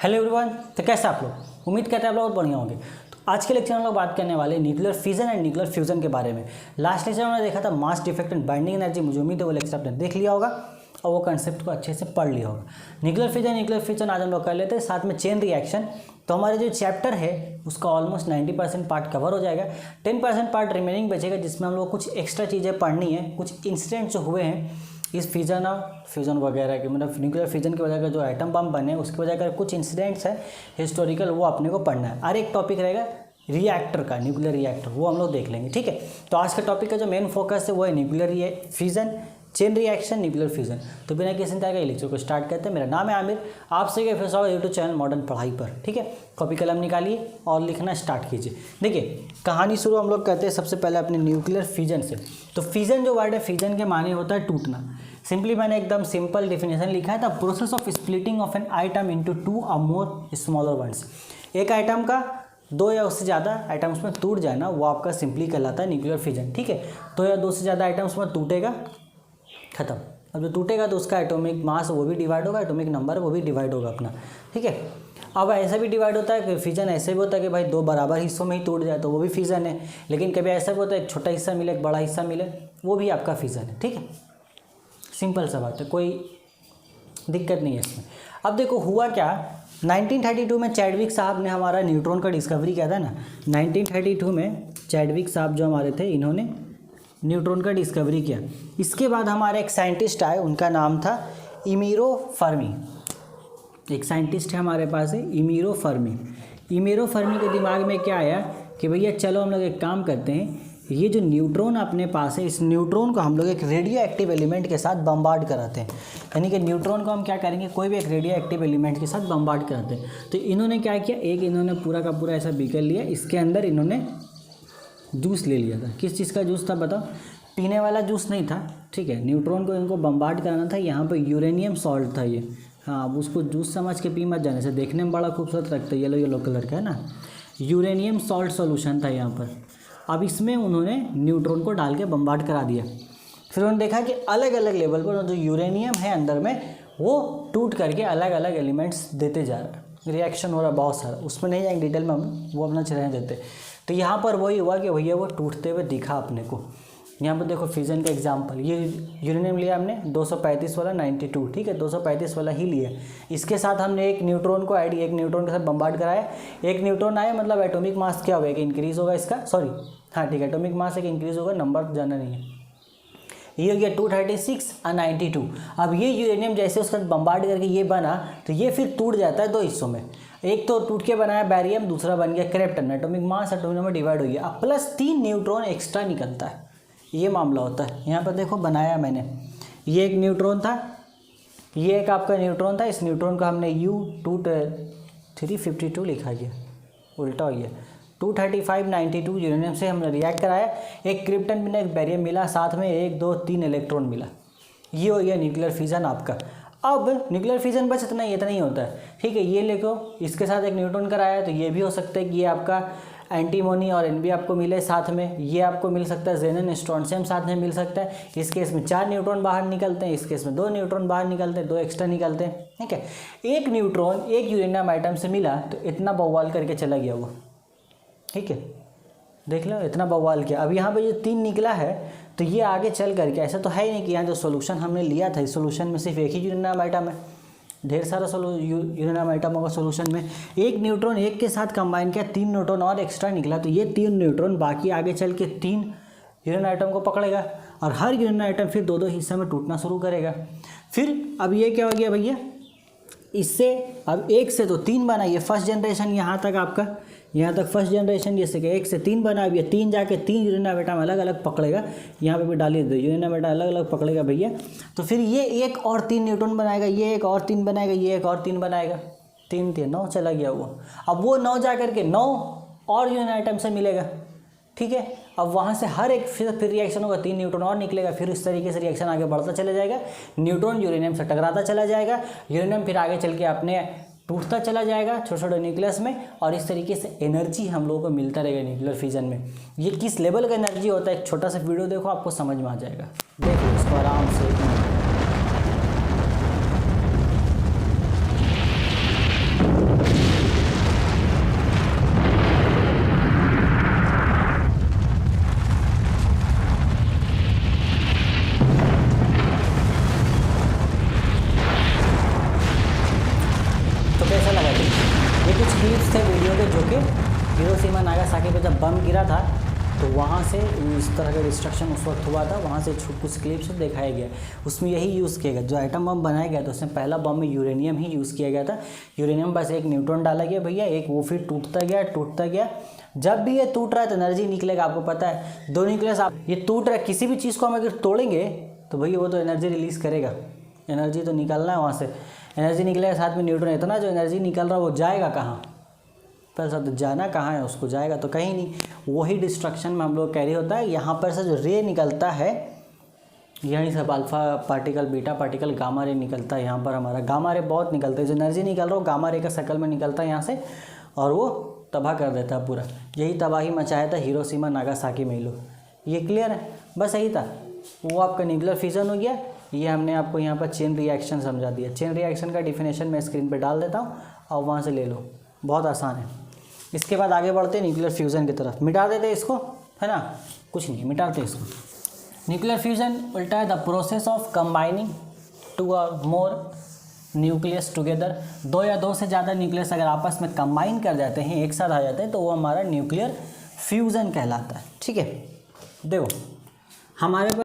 Hello everyone, तो कैसे आप लोग? उम्मीद करते हैं आप लोग बहुत बढ़िया होंगे। तो आज के लेक्चर में हम लोग बात करने वाले nuclear fission and nuclear fusion के बारे में। लास्ट लेक्चर में हमने देखा था mass defect and binding energy. मुझे उम्मीद है वो लेक्चर आपने देख लिया होगा और वो कंसेप्ट को अच्छे से पढ़ लिया होगा। न्यूक्लियर फ्यूजन आज हम लोग कर लेते हैं, साथ में चेन रिएक्शन। तो हमारे जो चैप्टर है उसका ऑलमोस्ट 90% पार्ट कवर हो जाएगा। 10% पार्ट रिमेनिंग बचेगा, जिसमें हम लोग कुछ एक्स्ट्रा चीज़ें पढ़नी है, कुछ इंसिडेंट जो हुए हैं इस फिजन और फ्यूजन वगैरह के, मतलब न्यूक्लियर फिजन की वजह का जो आइटम बम बने उसकी वजह का कुछ इंसिडेंट्स है हिस्टोरिकल, वो अपने को पढ़ना है। और एक टॉपिक रहेगा रिएक्टर का, न्यूक्लियर रिएक्टर, वो हम लोग देख लेंगे। ठीक है, तो आज का टॉपिक का जो मेन फोकस है वो है nuclear fission, chain reaction, nuclear fusion. तो बिना किसी तरह के लेक्चर को स्टार्ट करते हैं। मेरा नाम है आमिर, आपसे फिर से यूट्यूब चैनल मॉडर्न पढ़ाई पर। ठीक है, कॉपी कलम निकालिए और लिखना स्टार्ट कीजिए। देखिए, कहानी शुरू हम लोग करते हैं सबसे पहले अपने न्यूक्लियर फिजन से। तो फिजन जो वर्ड है, फिजन के माने होता है टूटना। सिंपली मैंने एकदम सिंपल डिफिनेशन लिखा है, the process of splitting of an item into two और मोर स्मॉलर वंस। एक आइटम का दो या उससे ज़्यादा आइटम्स में टूट जाना, वो आपका सिंपली कहलाता है न्यूक्लियर फिजन। ठीक है, दो या दो से ज़्यादा आइटम्स में टूटेगा, खत्म। अब जो टूटेगा तो उसका एटॉमिक मास वो भी डिवाइड होगा, एटॉमिक नंबर वो भी डिवाइड होगा अपना। ठीक है, अब ऐसा भी डिवाइड होता है कि फिजन ऐसे भी होता है कि भाई दो बराबर हिस्सों में ही टूट जाए तो वो भी फिजन है। लेकिन कभी ऐसा भी होता है एक छोटा हिस्सा मिले एक बड़ा हिस्सा मिले, वो भी आपका फिजन है। ठीक है, सिंपल सा बात है, कोई दिक्कत नहीं है इसमें। अब देखो हुआ क्या, 1932 में चैडविक साहब ने हमारा न्यूट्रॉन का डिस्कवरी किया था ना। 1932 में चैडविक साहब जो हमारे थे, इन्होंने न्यूट्रॉन का डिस्कवरी किया। इसके बाद हमारे एक साइंटिस्ट आए, उनका नाम था इमीरो फर्मी। एक साइंटिस्ट है हमारे पास है इमीरो फर्मी। इमीरो फर्मी के दिमाग में क्या आया कि भैया चलो हम लोग एक काम करते हैं, ये जो न्यूट्रॉन अपने पास है, इस न्यूट्रॉन को हम लोग एक रेडियो एक्टिव एलिमेंट के साथ बम्बार्ड कराते हैं। यानी कि न्यूट्रॉन को हम क्या करेंगे, कोई भी एक रेडियो एक्टिव एलिमेंट के साथ बम्बार्ड कराते हैं। तो इन्होंने क्या किया, एक इन्होंने पूरा का पूरा ऐसा बीकर लिया, इसके अंदर इन्होंने जूस ले लिया था। किस चीज़ का जूस था बताओ? पीने वाला जूस नहीं था। ठीक है, न्यूट्रॉन को इनको बम्बार्ड कराना था। यहाँ पर यूरेनियम सॉल्ट था ये। हाँ, अब उसको जूस समझ के पी मत जाने से, देखने में बड़ा खूबसूरत लगता है, येलो येलो कलर का है ना। यूरेनियम सॉल्ट सॉल्यूशन था यहाँ पर। अब इसमें उन्होंने न्यूट्रॉन को डाल के बम्बार्ड करा दिया। फिर उन्होंने देखा कि अलग अलग लेवल पर जो यूरेनियम है अंदर में, वो टूट करके अलग अलग एलिमेंट्स देते जा रहा है। रिएक्शन हो रहा है बहुत सारा, उसमें नहीं जाएंगे डिटेल में, हम वो अपना चलने देते। तो यहाँ पर वही हुआ कि भैया वो टूटते हुए दिखा अपने को। यहाँ पर देखो फिजन का एग्जांपल, ये यूरेनियम लिया हमने 235 वाला 92। ठीक है, 235 वाला ही लिया। इसके साथ हमने एक न्यूट्रॉन को ऐड, एक न्यूट्रॉन के साथ बम्बार्ड कराया। एक न्यूट्रॉन आया, मतलब एटॉमिक मास क्या होगा, कि इंक्रीज़ होगा इसका, सॉरी हाँ ठीक है, एटॉमिक मास एक इंक्रीज़ होगा, नंबर जाना नहीं है। ये हो गया 236 और 92। अब ये यूरेनियम जैसे उसका बम्बार्ड करके ये बना, तो ये फिर टूट जाता है दो हिस्सों में। एक तो टूट के बनाया बैरियम, दूसरा बन गया krypton. Atomic mass atomic number divide हो गया, अब प्लस 3 न्यूट्रॉन एक्स्ट्रा निकलता है। ये मामला होता है। यहाँ पर देखो बनाया मैंने, ये एक न्यूट्रॉन था, ये एक आपका न्यूट्रॉन था। इस न्यूट्रॉन को हमने U-352 लिखा गया, उल्टा हो गया। 235 92 यूरेनियम से हमने रिएक्ट कराया, एक क्रिप्टन मिला, एक बैरियम मिला, साथ में 1 2 3 इलेक्ट्रॉन मिला। ये हो गया न्यूक्लियर फिजन आपका। अब न्यूक्लियर फिजन बस इतना ही होता है। ठीक है, ये लिखो, इसके साथ एक न्यूट्रॉन कराया, तो ये भी हो सकता है कि ये आपका एंटीमोनी और एनबी आपको मिले साथ में। ये आपको मिल सकता है जेनन स्ट्रोंशियम साथ में मिल सकता है। इस केस में 4 न्यूट्रॉन बाहर निकलते हैं, इस केस में 2 न्यूट्रॉन बाहर निकलते हैं, 2 एक्स्ट्रा निकलते हैं। ठीक है, एक न्यूट्रॉन एक यूरेनियम आइटम से मिला तो इतना बवाल करके चला गया वो। ठीक है, देख लो इतना बवाल किया। अब यहाँ पे जो 3 निकला है, तो ये आगे चल करके, ऐसा तो है ही नहीं कि यहाँ जो सोल्यूशन हमने लिया था, इस सोल्यूशन में सिर्फ एक ही यूरेनियम आइटम है, ढेर सारा यूरेनियम आइटम होगा सोल्यूशन में। एक न्यूट्रॉन एक के साथ कंबाइन किया, 3 न्यूट्रॉन और एक्स्ट्रा निकला, तो ये 3 न्यूट्रॉन बाकी आगे चल के 3 यूरेनियम आइटम को पकड़ेगा, और हर यूरेनियम आइटम फिर 2 हिस्से में टूटना शुरू करेगा। फिर अब ये क्या हो गया भैया, इससे अब 1 से तो 3 बना, ये फर्स्ट जनरेशन यहाँ तक आपका, यहाँ तक फर्स्ट जनरेशन, जैसे कि 1 से 3 बना। अब ये 3 जाके 3 यूरेनियम आइटम अलग अलग पकड़ेगा। यहाँ पे भी डालिए, 2 यूरेनियम आइटम अलग अलग पकड़ेगा भैया। तो फिर ये 1 और 3 न्यूट्रॉन बनाएगा, ये 1 और 3 बनाएगा, ये 1 और 3 बनाएगा, 3 थे 9 चला गया वो। अब वो 9 जा करके 9 और यूरेनियम आइटम से मिलेगा। ठीक है, अब वहाँ से हर एक फिर रिएक्शन होगा, 3 न्यूट्रॉन और निकलेगा। फिर इस तरीके से रिएक्शन आगे बढ़ता चला जाएगा, न्यूट्रॉन यूरेनियम से टकराता चला जाएगा, यूरेनियम फिर आगे चल के अपने टूटता चला जाएगा छोटे छोटे न्यूक्लियस में, और इस तरीके से एनर्जी हम लोगों को मिलता रहेगा न्यूक्लियर फिजन में। ये किस लेवल का एनर्जी होता है, एक छोटा सा वीडियो देखो, आपको समझ में आ जाएगा। देखो इसको आराम से। तो कैसा लगा देखिए, ये कुछ क्लिप्स थे वीडियो के जो कि हिरोशिमा नागासाकी पे जब बम गिरा था तो वहाँ से इस तरह का डिस्ट्रक्शन उस वक्त हुआ था, वहाँ से कुछ क्लिप्स दिखाया गया। उसमें यही यूज़ किया गया, जो एटम बम बनाया गया था उसमें पहला बम में यूरेनियम ही यूज़ किया गया था। यूरेनियम बस एक न्यूट्रॉन डाला गया भैया, एक वो फिर टूटता गया। जब भी ये टूट रहा है तो एनर्जी निकलेगा, आपको पता है। दो न्यूक्लियस आप ये टूट रहा है, किसी भी चीज़ को हम अगर तोड़ेंगे तो भैया वो तो एनर्जी रिलीज़ करेगा, एनर्जी तो निकलना है वहाँ से, एनर्जी निकलेगा, साथ में न्यूट्रॉन। इतना जो एनर्जी निकल रहा है वो जाएगा कहाँ, पर सब जाना कहाँ है, उसको जाएगा तो कहीं नहीं। वही डिस्ट्रक्शन में हम लोग कैरी होता है। यहाँ पर से जो रे निकलता है, यहीं से alpha particle, beta particle, gamma ray निकलता है। यहाँ पर हमारा गामा रे बहुत निकलता है, जो एनर्जी निकल रहा हो गामा रे का शक्ल में निकलता है यहाँ से, और वो तबाह कर देता है पूरा। यही तबाही मचाया था हिरोशिमा नागासाकी में लोग। ये क्लियर है, बस यही था। वो आपका न्यूक्लियर फिजन हो गया। ये हमने आपको यहाँ पर चेन रिएक्शन समझा दिया। चेन रिएक्शन का डिफिनेशन मैं स्क्रीन पर डाल देता हूँ और वहाँ से ले लो, बहुत आसान है। इसके बाद आगे बढ़ते हैं न्यूक्लियर फ्यूज़न की तरफ। मिटा देते इसको, है ना, कुछ नहीं, मिटाते इसको। न्यूक्लियर फ्यूज़न उल्टा है the process of combining two और मोर न्यूक्लियस टुगेदर। दो या दो से ज़्यादा न्यूक्लियस अगर आपस में कंबाइन कर जाते हैं, एक साथ आ जाते हैं, तो वो हमारा न्यूक्लियर फ्यूज़न कहलाता है। ठीक है, देखो हमारे